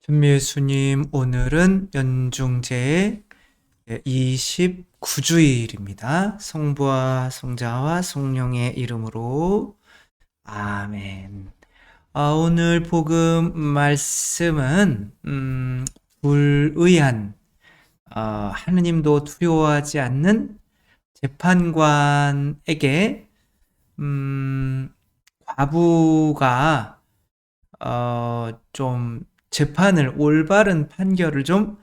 현미예수님, 오늘은 연중제의 29주일입니다. 성부와 성자와 성령의 이름으로 아멘. 오늘 복음 말씀은 불의한 하느님도 두려워하지 않는 재판관에게 과부가 좀 재판을 올바른 판결을 좀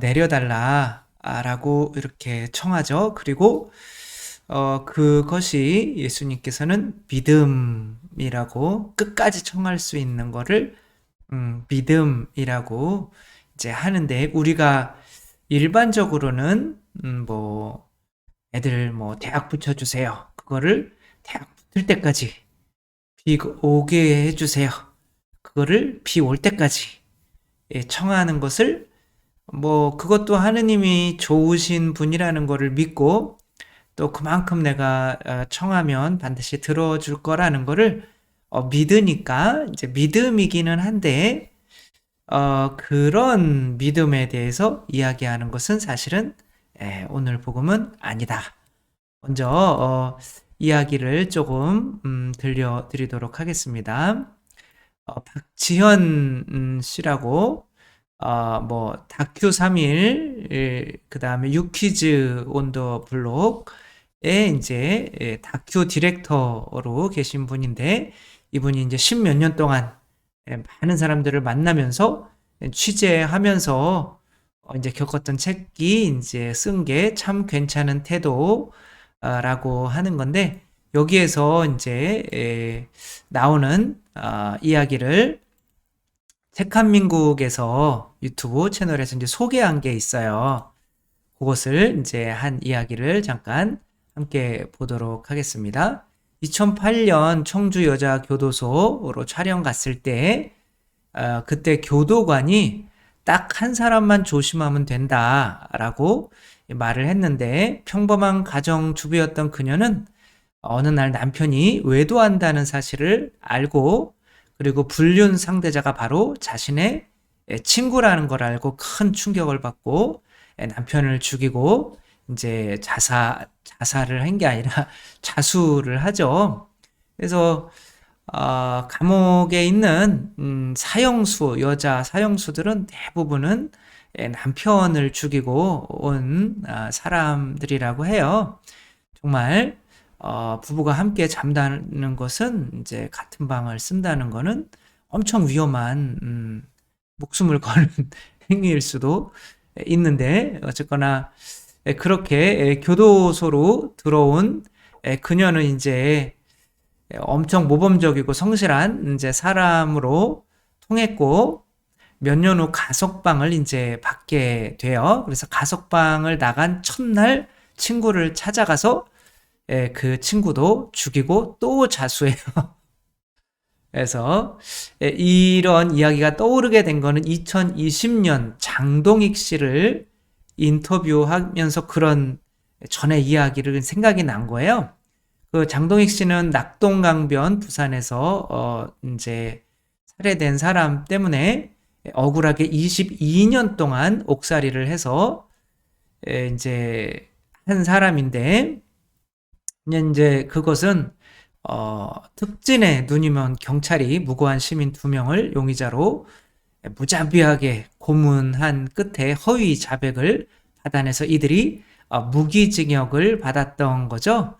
내려달라라고 이렇게 청하죠. 그리고 그것이 예수님께서는 믿음이라고 끝까지 청할 수 있는 거를 믿음이라고 이제 하는데, 우리가 일반적으로는 뭐 애들 뭐 대학 붙여주세요, 그거를 대학 붙을 때까지 비 오게 해주세요, 그거를 비 올 때까지 청하는 것을, 뭐 그것도 하느님이 좋으신 분이라는 것을 믿고, 또 그만큼 내가 청하면 반드시 들어줄 거라는 것을 믿으니까 이제 믿음이기는 한데, 그런 믿음에 대해서 이야기하는 것은 사실은 오늘 복음은 아니다. 먼저 이야기를 조금 들려드리도록 하겠습니다. 박지현 씨라고 뭐 다큐 3일, 그 다음에 유퀴즈 온 더 블록에 이제 다큐 디렉터로 계신 분인데, 이분이 이제 10몇 년 동안 많은 사람들을 만나면서 취재하면서 이제 겪었던 책이 이제 쓴 게 참 괜찮은 태도라고 하는 건데, 여기에서 이제 나오는 이야기를 책한민국에서 유튜브 채널에서 이제 소개한 게 있어요. 그것을 이제 한 이야기를 잠깐 함께 보도록 하겠습니다. 2008년 청주 여자교도소로 촬영 갔을 때 그때 교도관이 딱 한 사람만 조심하면 된다라고 말을 했는데, 평범한 가정주부였던 그녀는 어느 날 남편이 외도한다는 사실을 알고, 그리고 불륜 상대자가 바로 자신의 친구라는 걸 알고 큰 충격을 받고 남편을 죽이고 이제 자살을 한 게 아니라 자수를 하죠. 그래서 감옥에 있는 여자 사형수들은 대부분은 남편을 죽이고 온 사람들이라고 해요. 정말 부부가 함께 잠자는 것은, 이제 같은 방을 쓴다는 거는 엄청 위험한 목숨을 거는 행위일 수도 있는데, 어쨌거나 그렇게 교도소로 들어온 그녀는 이제 엄청 모범적이고 성실한 이제 사람으로 통했고, 몇 년 후 가석방을 이제 받게 돼요. 그래서 가석방을 나간 첫날 친구를 찾아가서 그 친구도 죽이고 또 자수해요. 그래서 이런 이야기가 떠오르게 된 거는 2020년 장동익 씨를 인터뷰하면서 그런 전에 이야기를 생각이 난 거예요. 그 장동익 씨는 낙동강변 부산에서 이제 살해된 사람 때문에 억울하게 22년 동안 옥살이를 해서 이제 한 사람인데, 이제 그것은 특진에 눈이먼 경찰이 무고한 시민 2명을 용의자로 무자비하게 고문한 끝에 허위 자백을 받아내서 이들이 무기징역을 받았던 거죠.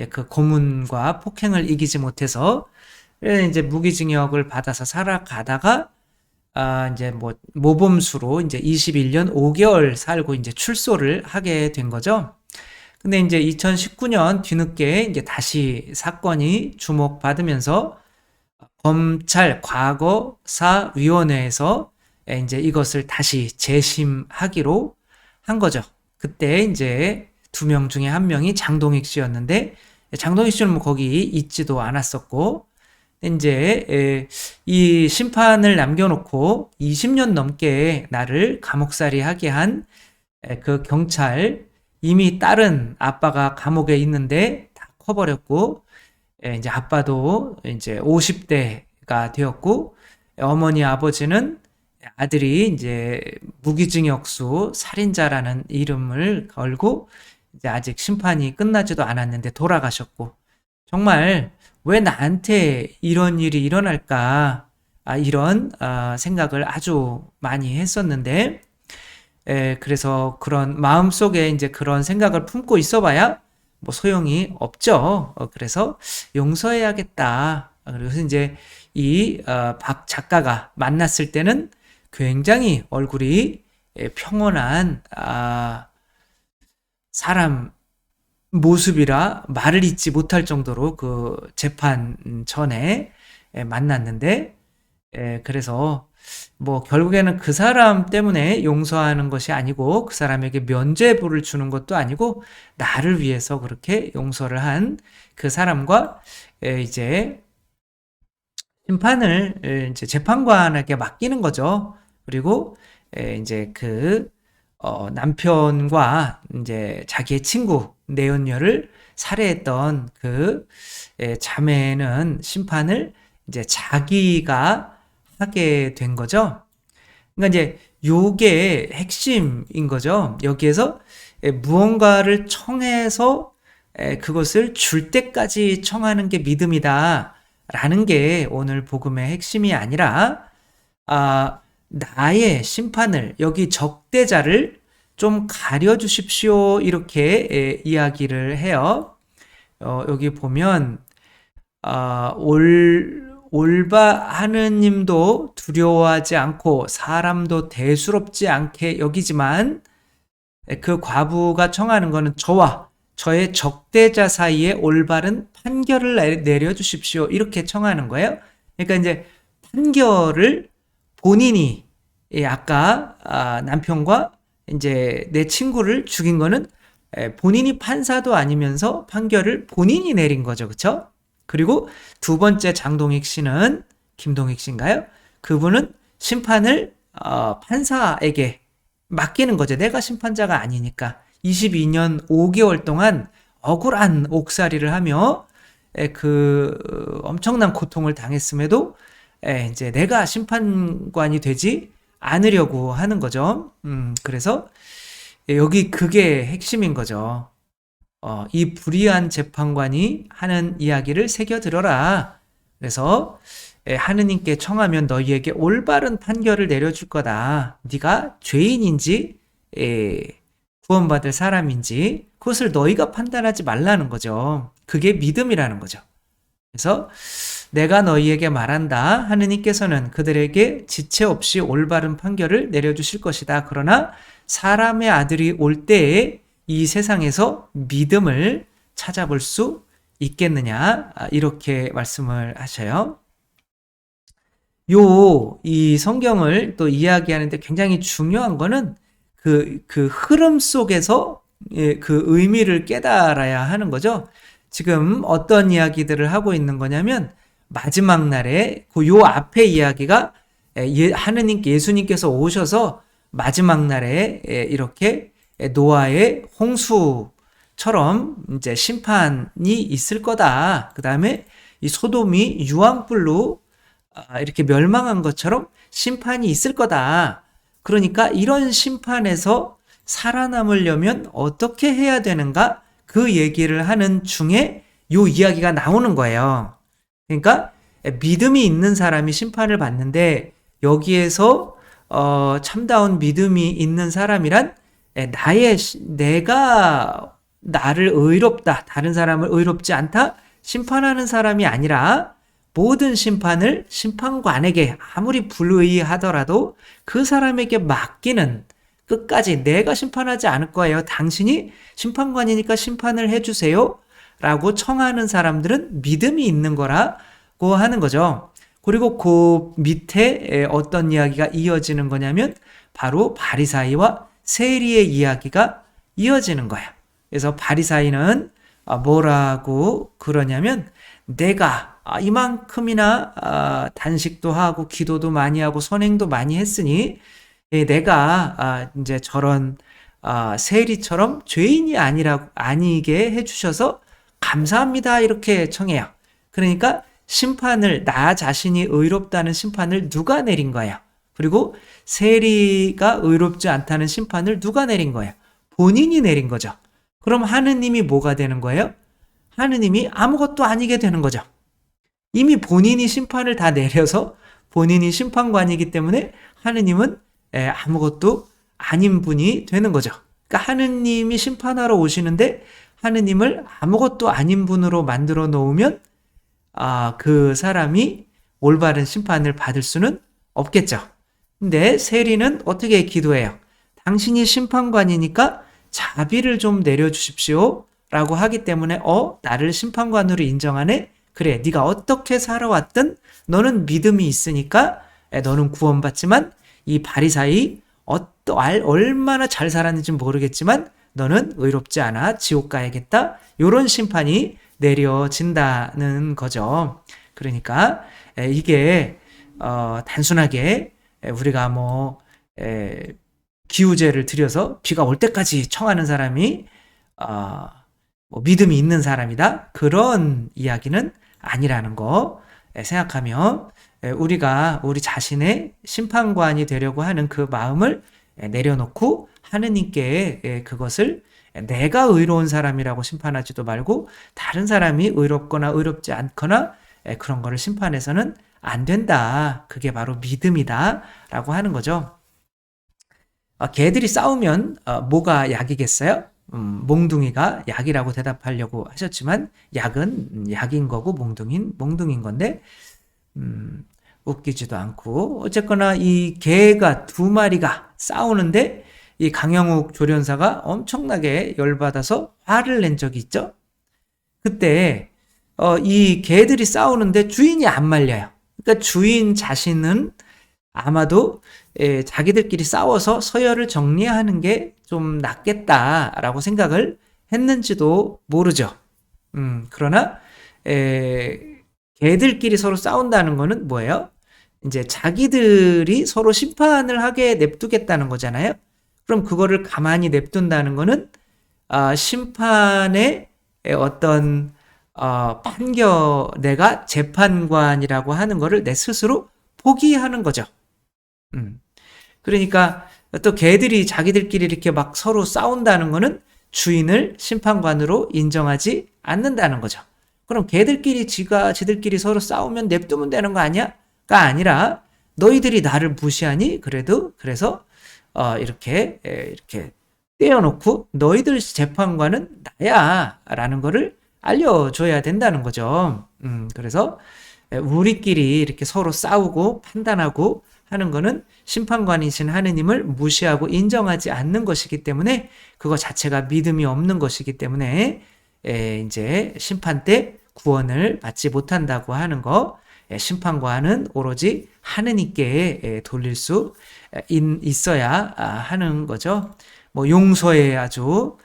그 고문과 폭행을 이기지 못해서 이제 무기징역을 받아서 살아가다가 이제 뭐 모범수로 이제 21년 5개월 살고 이제 출소를 하게 된 거죠. 근데 이제 2019년 뒤늦게 이제 다시 사건이 주목받으면서 검찰 과거사위원회에서 이제 이것을 다시 재심하기로 한 거죠. 그때 이제 2명 중에 1명이 장동익 씨였는데, 장동익 씨는 뭐 거기 있지도 않았었고, 이제 이 심판을 남겨놓고 20년 넘게 나를 감옥살이 하게 한 그 경찰, 이미 딸은 아빠가 감옥에 있는데 다 커버렸고, 이제 아빠도 이제 50대가 되었고, 어머니 아버지는 아들이 이제 무기징역수 살인자라는 이름을 걸고 이제 아직 심판이 끝나지도 않았는데 돌아가셨고, 정말 왜 나한테 이런 일이 일어날까? 이런 생각을 아주 많이 했었는데, 그래서 그런 마음속에 이제 그런 생각을 품고 있어봐야 뭐 소용이 없죠. 그래서 용서해야겠다. 그래서 이제 이 박 작가가 만났을 때는 굉장히 얼굴이 평온한 사람 모습이라 말을 잇지 못할 정도로 그 재판 전에 만났는데, 그래서 뭐 결국에는 그 사람 때문에 용서하는 것이 아니고 그 사람에게 면죄부를 주는 것도 아니고 나를 위해서 그렇게 용서를 한 그 사람과 이제 심판을 이제 재판관에게 맡기는 거죠. 그리고 이제 그 남편과 이제 자기의 친구 내연녀를 살해했던 그 자매는 심판을 이제 자기가 하게 된 거죠. 그러니까 이제 요게 핵심인 거죠. 여기에서 무언가를 청해서 그것을 줄 때까지 청하는 게 믿음이다 라는 게 오늘 복음의 핵심이 아니라, 나의 심판을, 여기 적대자를 좀 가려주십시오 이렇게 이야기를 해요. 여기 보면 하느님도 두려워하지 않고 사람도 대수롭지 않게 여기지만, 그 과부가 청하는 것은 저와 저의 적대자 사이에 올바른 판결을 내려주십시오 이렇게 청하는 거예요. 그러니까 이제 판결을 본인이, 아까 남편과 이제 내 친구를 죽인 거는 본인이 판사도 아니면서 판결을 본인이 내린 거죠. 그렇죠? 그리고 두 번째 장동익 씨는, 김동익 씨인가요? 그분은 심판을 판사에게 맡기는 거죠. 내가 심판자가 아니니까. 22년 5개월 동안 억울한 옥살이를 하며 그 엄청난 고통을 당했음에도 이제 내가 심판관이 되지 않으려고 하는 거죠. 그래서 여기 그게 핵심인 거죠. 이 불의한 재판관이 하는 이야기를 새겨 들어라. 그래서 하느님께 청하면 너희에게 올바른 판결을 내려줄 거다. 네가 죄인인지 구원받을 사람인지 그것을 너희가 판단하지 말라는 거죠. 그게 믿음이라는 거죠. 그래서 내가 너희에게 말한다. 하느님께서는 그들에게 지체 없이 올바른 판결을 내려주실 것이다. 그러나 사람의 아들이 올 때에 이 세상에서 믿음을 찾아볼 수 있겠느냐, 이렇게 말씀을 하셔요. 이 성경을 또 이야기하는데 굉장히 중요한 거는 그 흐름 속에서 그 의미를 깨달아야 하는 거죠. 지금 어떤 이야기들을 하고 있는 거냐면, 마지막 날에 요 앞에 이야기가 하느님께, 예수님께서 오셔서 마지막 날에 이렇게 노아의 홍수처럼 이제 심판이 있을 거다. 그 다음에 이 소돔이 유황불로 이렇게 멸망한 것처럼 심판이 있을 거다. 그러니까 이런 심판에서 살아남으려면 어떻게 해야 되는가? 그 얘기를 하는 중에 요 이야기가 나오는 거예요. 그러니까 믿음이 있는 사람이 심판을 받는데, 여기에서 참다운 믿음이 있는 사람이란 내가 나를 의롭다, 다른 사람을 의롭지 않다 심판하는 사람이 아니라, 모든 심판을 심판관에게 아무리 불의하더라도 그 사람에게 맡기는, 끝까지 내가 심판하지 않을 거예요. 당신이 심판관이니까 심판을 해주세요 라고 청하는 사람들은 믿음이 있는 거라고 하는 거죠. 그리고 그 밑에 어떤 이야기가 이어지는 거냐면 바로 바리사이와 세리의 이야기가 이어지는 거야. 그래서 바리사이는 뭐라고 그러냐면, 내가 이만큼이나 단식도 하고 기도도 많이 하고 선행도 많이 했으니 내가 이제 저런 세리처럼 죄인이 아니게 해주셔서 감사합니다 이렇게 청해요. 그러니까 심판을, 나 자신이 의롭다는 심판을 누가 내린 거예요? 그리고 세리가 의롭지 않다는 심판을 누가 내린 거예요? 본인이 내린 거죠. 그럼 하느님이 뭐가 되는 거예요? 하느님이 아무것도 아니게 되는 거죠. 이미 본인이 심판을 다 내려서 본인이 심판관이기 때문에 하느님은 아무것도 아닌 분이 되는 거죠. 그러니까 하느님이 심판하러 오시는데 하느님을 아무것도 아닌 분으로 만들어 놓으면 그 사람이 올바른 심판을 받을 수는 없겠죠. 근데 세리는 어떻게 기도해요? 당신이 심판관이니까 자비를 좀 내려주십시오 라고 하기 때문에 나를 심판관으로 인정하네? 그래, 네가 어떻게 살아왔든 너는 믿음이 있으니까 너는 구원받지만 이 바리사이 얼마나 잘 살았는지 모르겠지만 너는 의롭지 않아 지옥 가야겠다. 이런 심판이 내려진다는 거죠. 그러니까 이게 단순하게 우리가 기우제를 드려서 비가 올 때까지 청하는 사람이 믿음이 있는 사람이다. 그런 이야기는 아니라는 거 생각하면 우리가 우리 자신의 심판관이 되려고 하는 그 마음을 내려놓고 하느님께 그것을 내가 의로운 사람이라고 심판하지도 말고 다른 사람이 의롭거나 의롭지 않거나 그런 거를 심판해서는 안 된다. 그게 바로 믿음이다 라고 하는 거죠. 개들이 싸우면 뭐가 약이겠어요? 몽둥이가 약이라고 대답하려고 하셨지만 약은 약인 거고 몽둥인 건데 웃기지도 않고 어쨌거나 이 개가 두 마리가 싸우는데 이 강영욱 조련사가 엄청나게 열받아서 화를 낸 적이 있죠. 그때 이 개들이 싸우는데 주인이 안 말려요. 그러니까 주인 자신은 아마도 자기들끼리 싸워서 서열을 정리하는 게 좀 낫겠다라고 생각을 했는지도 모르죠. 그러나 개들끼리 서로 싸운다는 거는 뭐예요? 이제 자기들이 서로 심판을 하게 냅두겠다는 거잖아요. 그럼 그거를 가만히 냅둔다는 거는 심판의 어떤 내가 재판관이라고 하는 거를 내 스스로 포기하는 거죠. 그러니까 또 개들이 자기들끼리 이렇게 막 서로 싸운다는 거는 주인을 심판관으로 인정하지 않는다는 거죠. 그럼 개들끼리 지들끼리 서로 싸우면 냅두면 되는 거 아니야?가 아니라 너희들이 나를 무시하니 그래서 이렇게 떼어놓고 너희들 재판관은 나야라는 거를 알려줘야 된다는 거죠. 그래서 우리끼리 이렇게 서로 싸우고 판단하고 하는 거는 심판관이신 하느님을 무시하고 인정하지 않는 것이기 때문에 그거 자체가 믿음이 없는 것이기 때문에 이제 심판 때 구원을 받지 못한다고 하는 거, 심판관은 오로지 하느님께 돌릴 수 있어야 하는 거죠. 용서에 아주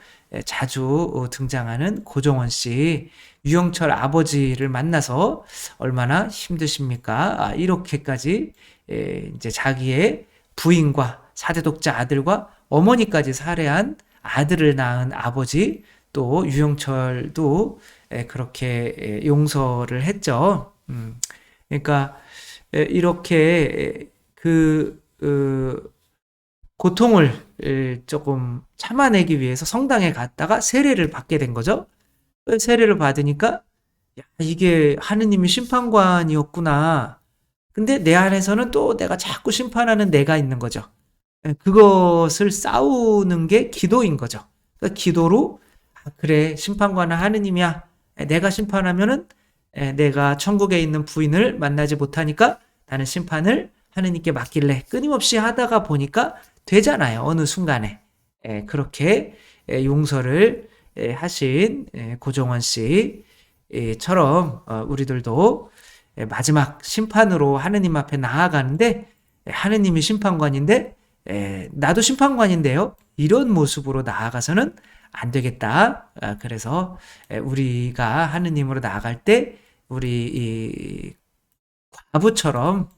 자주 등장하는 고종원 씨, 유영철 아버지를 만나서 얼마나 힘드십니까? 이렇게까지 이제 자기의 부인과 4대 독자 아들과 어머니까지 살해한 아들을 낳은 아버지, 또 유영철도 그렇게 용서를 했죠. 그러니까 이렇게 고통을 조금 참아내기 위해서 성당에 갔다가 세례를 받게 된 거죠. 세례를 받으니까 이게 하느님이 심판관이었구나. 근데 내 안에서는 또 내가 자꾸 심판하는 내가 있는 거죠. 그것을 싸우는 게 기도인 거죠. 그러니까 기도로 그래, 심판관은 하느님이야. 내가 심판하면은 내가 천국에 있는 부인을 만나지 못하니까 나는 심판을 하느님께 맡길래 끊임없이 하다가 보니까 되잖아요. 어느 순간에. 그렇게 용서를 하신 고종원 씨처럼 우리들도 마지막 심판으로 하느님 앞에 나아가는데 하느님이 심판관인데 나도 심판관인데요. 이런 모습으로 나아가서는 안 되겠다. 그래서 우리가 하느님으로 나아갈 때 우리 이 과부처럼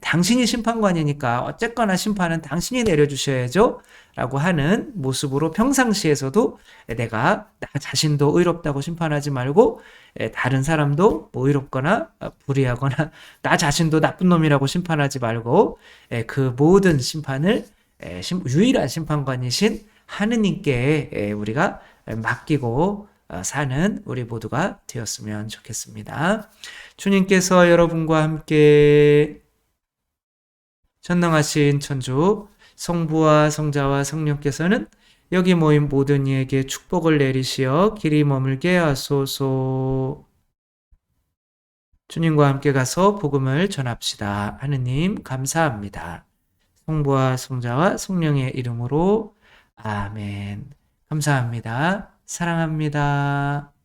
당신이 심판관이니까 어쨌거나 심판은 당신이 내려주셔야죠. 라고 하는 모습으로 평상시에서도 내가 나 자신도 의롭다고 심판하지 말고 다른 사람도 뭐 의롭거나 불의하거나 나 자신도 나쁜 놈이라고 심판하지 말고 그 모든 심판을 유일한 심판관이신 하느님께 우리가 맡기고 사는 우리 모두가 되었으면 좋겠습니다. 주님께서 여러분과 함께 전능하신 천주 성부와 성자와 성령께서는 여기 모인 모든 이에게 축복을 내리시어 길이 머물게 하소서. 주님과 함께 가서 복음을 전합시다. 하느님 감사합니다. 성부와 성자와 성령의 이름으로 아멘. 감사합니다. 사랑합니다.